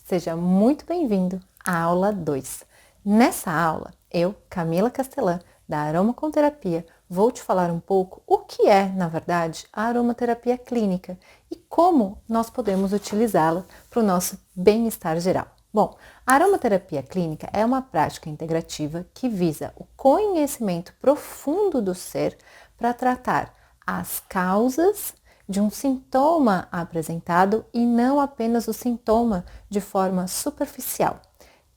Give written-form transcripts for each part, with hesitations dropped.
Seja muito bem-vindo à aula 2. Nessa aula, eu, Camila Castelã, da Aromaconterapia, vou te falar um pouco o que é, na verdade, a aromaterapia clínica e como nós podemos utilizá-la para o nosso bem-estar geral. Bom, a aromaterapia clínica é uma prática integrativa que visa o conhecimento profundo do ser para tratar as causas de um sintoma apresentado e não apenas o sintoma de forma superficial.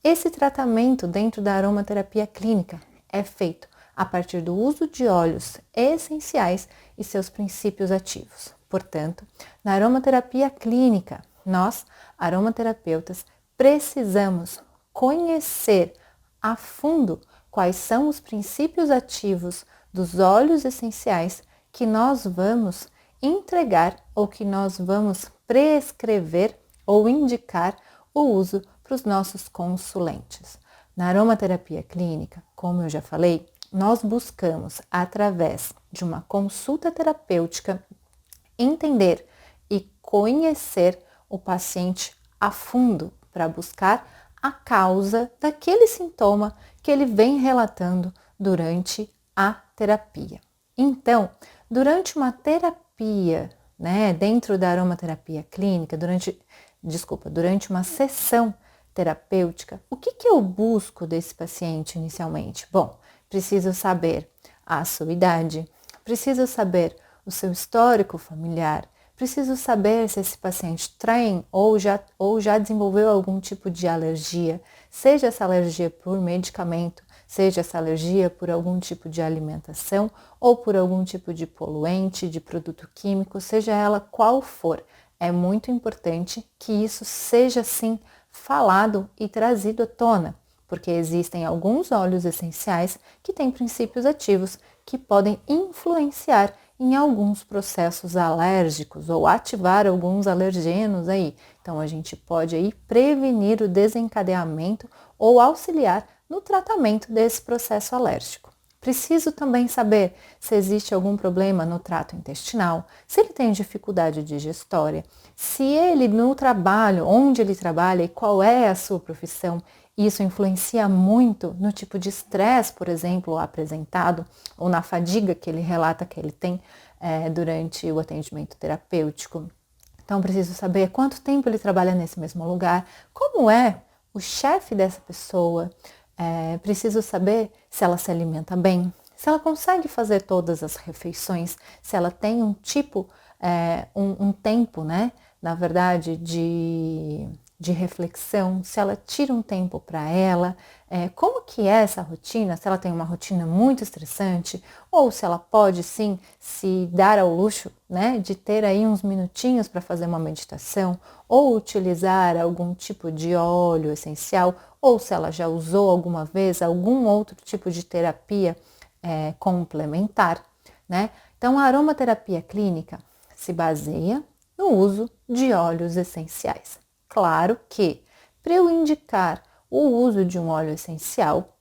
Esse tratamento dentro da aromaterapia clínica é feito a partir do uso de óleos essenciais e seus princípios ativos. Portanto, na aromaterapia clínica, nós, aromaterapeutas, precisamos conhecer a fundo quais são os princípios ativos dos óleos essenciais que nós vamos entregar ou que nós vamos prescrever ou indicar o uso para os nossos consulentes. Na aromaterapia clínica, como eu já falei, nós buscamos, através de uma consulta terapêutica, entender e conhecer o paciente a fundo para buscar a causa daquele sintoma que ele vem relatando durante a terapia. Então, durante uma terapia, dentro da aromaterapia clínica, durante uma sessão terapêutica, o que eu busco desse paciente inicialmente? Bom, preciso saber a sua idade, preciso saber o seu histórico familiar, preciso saber se esse paciente tem ou já desenvolveu algum tipo de alergia, seja essa alergia por medicamento, seja essa alergia por algum tipo de alimentação ou por algum tipo de poluente, de produto químico, seja ela qual for. É muito importante que isso seja, sim, falado e trazido à tona, porque existem alguns óleos essenciais que têm princípios ativos que podem influenciar em alguns processos alérgicos ou ativar alguns alergenos aí. Então, a gente pode aí prevenir o desencadeamento ou auxiliar no tratamento desse processo alérgico. Preciso também saber se existe algum problema no trato intestinal, se ele tem dificuldade digestória, se ele no trabalho, onde ele trabalha e qual é a sua profissão, isso influencia muito no tipo de estresse, por exemplo, apresentado, ou na fadiga que ele relata que ele tem durante o atendimento terapêutico. Então, preciso saber quanto tempo ele trabalha nesse mesmo lugar, como é o chefe dessa pessoa. Preciso saber se ela se alimenta bem, se ela consegue fazer todas as refeições, se ela tem um tipo, um tempo, na verdade, de reflexão, se ela tira um tempo para ela, como que é essa rotina, se ela tem uma rotina muito estressante, ou se ela pode sim se dar ao luxo, de ter aí uns minutinhos para fazer uma meditação, ou utilizar algum tipo de óleo essencial, ou se ela já usou alguma vez algum outro tipo de terapia complementar, Então, a aromaterapia clínica se baseia no uso de óleos essenciais. Claro que, para eu indicar o uso de um óleo essencial,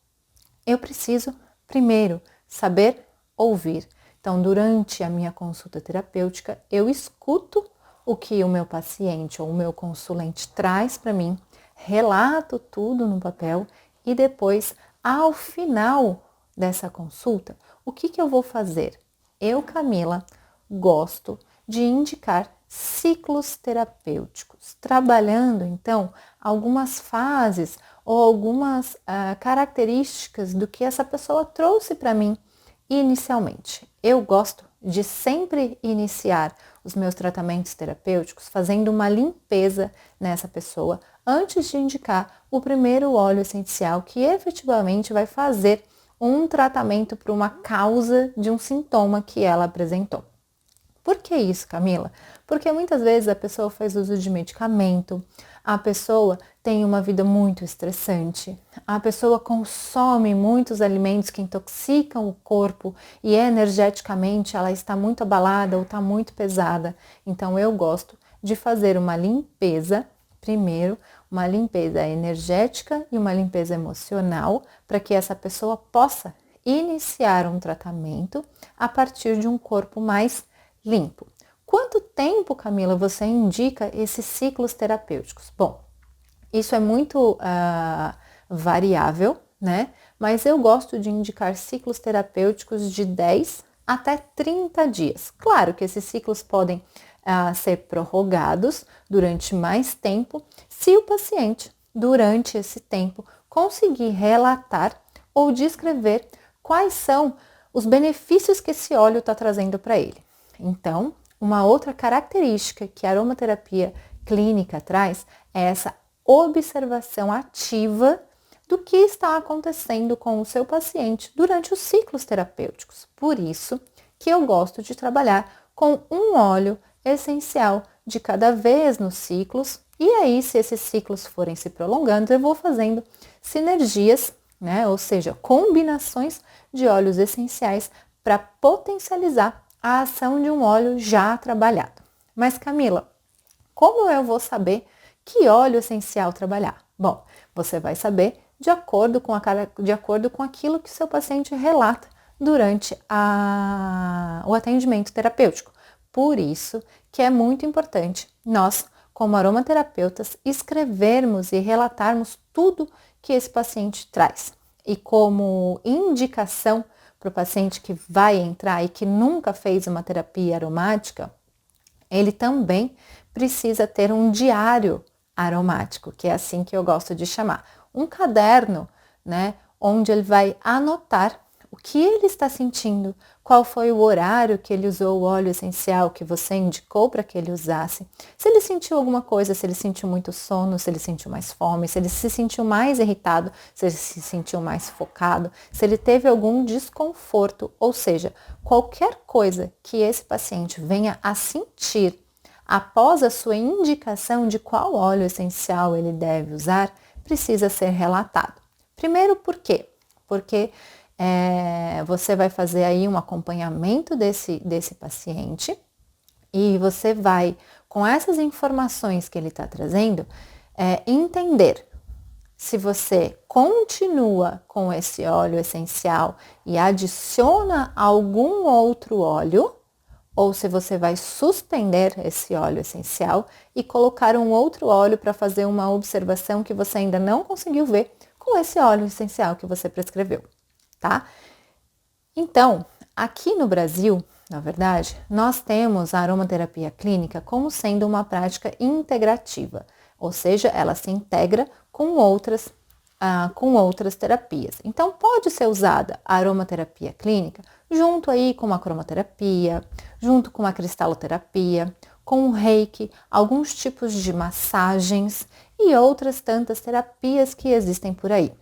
eu preciso, primeiro, saber ouvir. Então, durante a minha consulta terapêutica, eu escuto o que o meu paciente ou o meu consulente traz para mim, relato tudo no papel e depois, ao final dessa consulta, o que eu vou fazer? Eu, Camila, gosto de indicar ciclos terapêuticos, trabalhando então algumas fases ou algumas características do que essa pessoa trouxe para mim inicialmente. Eu gosto de sempre iniciar os meus tratamentos terapêuticos fazendo uma limpeza nessa pessoa antes de indicar o primeiro óleo essencial que efetivamente vai fazer um tratamento para uma causa de um sintoma que ela apresentou. Por que isso, Camila? Porque muitas vezes a pessoa faz uso de medicamento, a pessoa tem uma vida muito estressante, a pessoa consome muitos alimentos que intoxicam o corpo e energeticamente ela está muito abalada ou está muito pesada. Então eu gosto de fazer uma limpeza, primeiro, uma limpeza energética e uma limpeza emocional, para que essa pessoa possa iniciar um tratamento a partir de um corpo mais limpo. Quanto tempo, Camila, você indica esses ciclos terapêuticos? Bom, Isso é muito variável, né? Mas eu gosto de indicar ciclos terapêuticos de 10 até 30 dias. Claro que esses ciclos podem ser prorrogados durante mais tempo, se o paciente, durante esse tempo, conseguir relatar ou descrever quais são os benefícios que esse óleo está trazendo para ele. Então, uma outra característica que a aromaterapia clínica traz é essa observação ativa do que está acontecendo com o seu paciente durante os ciclos terapêuticos. Por isso que eu gosto de trabalhar com um óleo essencial de cada vez nos ciclos, e aí, se esses ciclos forem se prolongando, eu vou fazendo sinergias, né? Ou seja, combinações de óleos essenciais para potencializar a ação de um óleo já trabalhado. Mas Camila, como eu vou saber que óleo essencial trabalhar? Bom, você vai saber de acordo com aquilo que seu paciente relata durante o atendimento terapêutico. Por isso que é muito importante nós, como aromaterapeutas, escrevermos e relatarmos tudo que esse paciente traz. E como indicação para o paciente que vai entrar e que nunca fez uma terapia aromática, ele também precisa ter um diário aromático, que é assim que eu gosto de chamar. Um caderno, né, onde ele vai anotar o que ele está sentindo, qual foi o horário que ele usou o óleo essencial que você indicou para que ele usasse, se ele sentiu alguma coisa, se ele sentiu muito sono, se ele sentiu mais fome, se ele se sentiu mais irritado, se ele se sentiu mais focado, se ele teve algum desconforto, ou seja, qualquer coisa que esse paciente venha a sentir após a sua indicação de qual óleo essencial ele deve usar, precisa ser relatado. Primeiro, por quê? Porque você vai fazer aí um acompanhamento desse paciente e você vai, com essas informações que ele está trazendo, entender se você continua com esse óleo essencial e adiciona algum outro óleo, ou se você vai suspender esse óleo essencial e colocar um outro óleo para fazer uma observação que você ainda não conseguiu ver com esse óleo essencial que você prescreveu, tá? Então, aqui no Brasil, na verdade, nós temos a aromaterapia clínica como sendo uma prática integrativa, ou seja, ela se integra com outras terapias. Então, pode ser usada a aromaterapia clínica junto aí com a cromoterapia, junto com a cristaloterapia, com o reiki, alguns tipos de massagens e outras tantas terapias que existem por aí.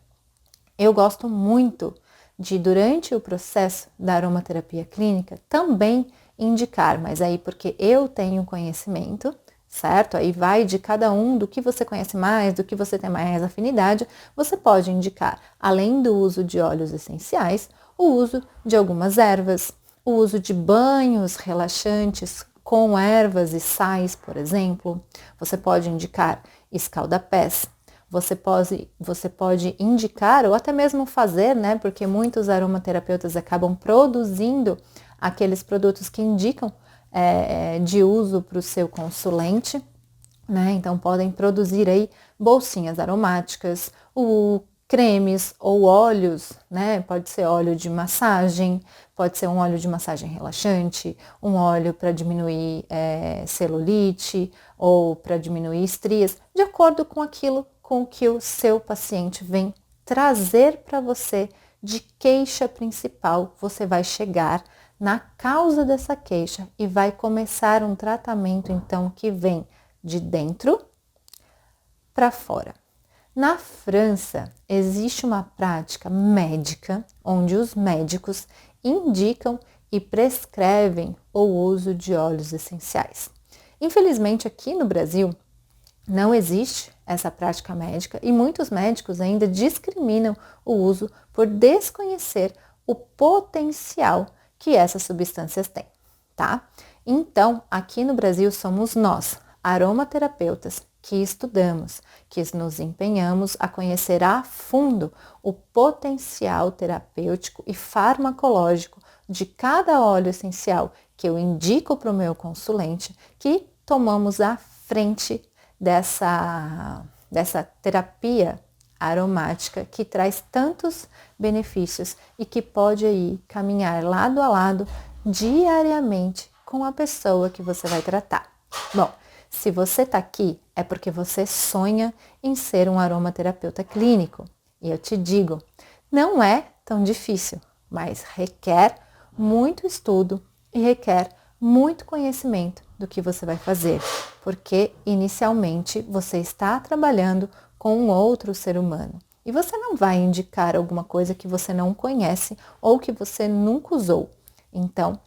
Eu gosto muito de, durante o processo da aromaterapia clínica, também indicar, mas aí porque eu tenho conhecimento, certo? Aí vai de cada um, do que você conhece mais, do que você tem mais afinidade, você pode indicar, além do uso de óleos essenciais, o uso de algumas ervas, o uso de banhos relaxantes com ervas e sais, por exemplo. Você pode indicar escaldapés. Você pode indicar ou até mesmo fazer, né? Porque muitos aromaterapeutas acabam produzindo aqueles produtos que indicam de uso para o seu consulente, né? Então podem produzir aí bolsinhas aromáticas, cremes ou óleos, né? Pode ser óleo de massagem, pode ser um óleo de massagem relaxante, um óleo para diminuir celulite ou para diminuir estrias, de acordo com aquilo com que o seu paciente vem trazer para você de queixa principal. Você vai chegar na causa dessa queixa e vai começar um tratamento, então, que vem de dentro para fora. Na França, existe uma prática médica onde os médicos indicam e prescrevem o uso de óleos essenciais. Infelizmente, aqui no Brasil, não existe essa prática médica e muitos médicos ainda discriminam o uso por desconhecer o potencial que essas substâncias têm, tá? Então, aqui no Brasil somos nós, aromaterapeutas, que estudamos, que nos empenhamos a conhecer a fundo o potencial terapêutico e farmacológico de cada óleo essencial que eu indico para o meu consulente, que tomamos a frente dessa terapia aromática que traz tantos benefícios e que pode aí caminhar lado a lado diariamente com a pessoa que você vai tratar. Bom, se você está aqui é porque você sonha em ser um aromaterapeuta clínico. E eu te digo, não é tão difícil, mas requer muito estudo e requer muito conhecimento do que você vai fazer, porque inicialmente você está trabalhando com um outro ser humano e você não vai indicar alguma coisa que você não conhece ou que você nunca usou. Então,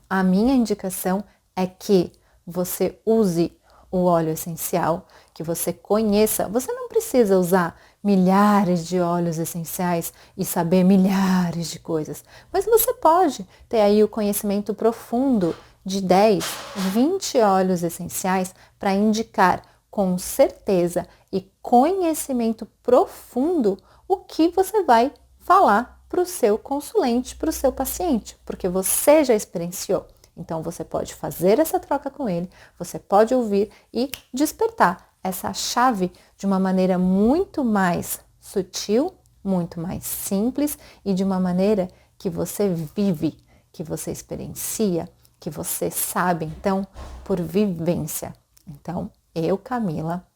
a minha indicação é que você use o óleo essencial, que você conheça. Você não precisa usar milhares de óleos essenciais e saber milhares de coisas, mas você pode ter aí o conhecimento profundo de 10, 20 óleos essenciais para indicar com certeza e conhecimento profundo o que você vai falar para o seu consulente, para o seu paciente, porque você já experienciou. Então você pode fazer essa troca com ele, você pode ouvir e despertar essa chave de uma maneira muito mais sutil, muito mais simples e de uma maneira que você vive, que você experiencia, que você sabe, então, por vivência. Então, eu, Camila,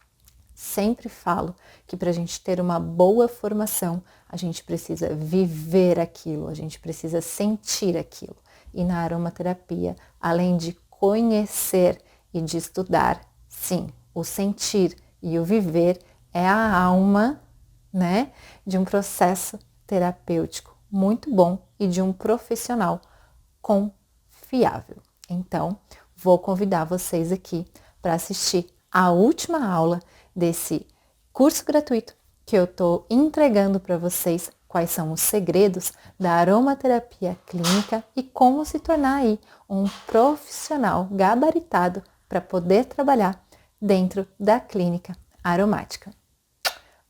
sempre falo que para a gente ter uma boa formação, a gente precisa viver aquilo, a gente precisa sentir aquilo. E na aromaterapia, além de conhecer e de estudar, sim, o sentir e o viver é a alma, né, de um processo terapêutico muito bom e de um profissional confiável. Então, vou convidar vocês aqui para assistir a última aula desse curso gratuito que eu estou entregando para vocês quais são os segredos da aromaterapia clínica e como se tornar aí um profissional gabaritado para poder trabalhar dentro da clínica aromática.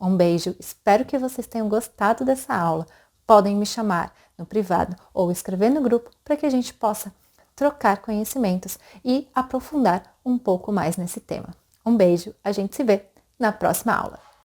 Um beijo, espero que vocês tenham gostado dessa aula. Podem me chamar no privado ou escrever no grupo para que a gente possa trocar conhecimentos e aprofundar um pouco mais nesse tema. Um beijo, a gente se vê na próxima aula.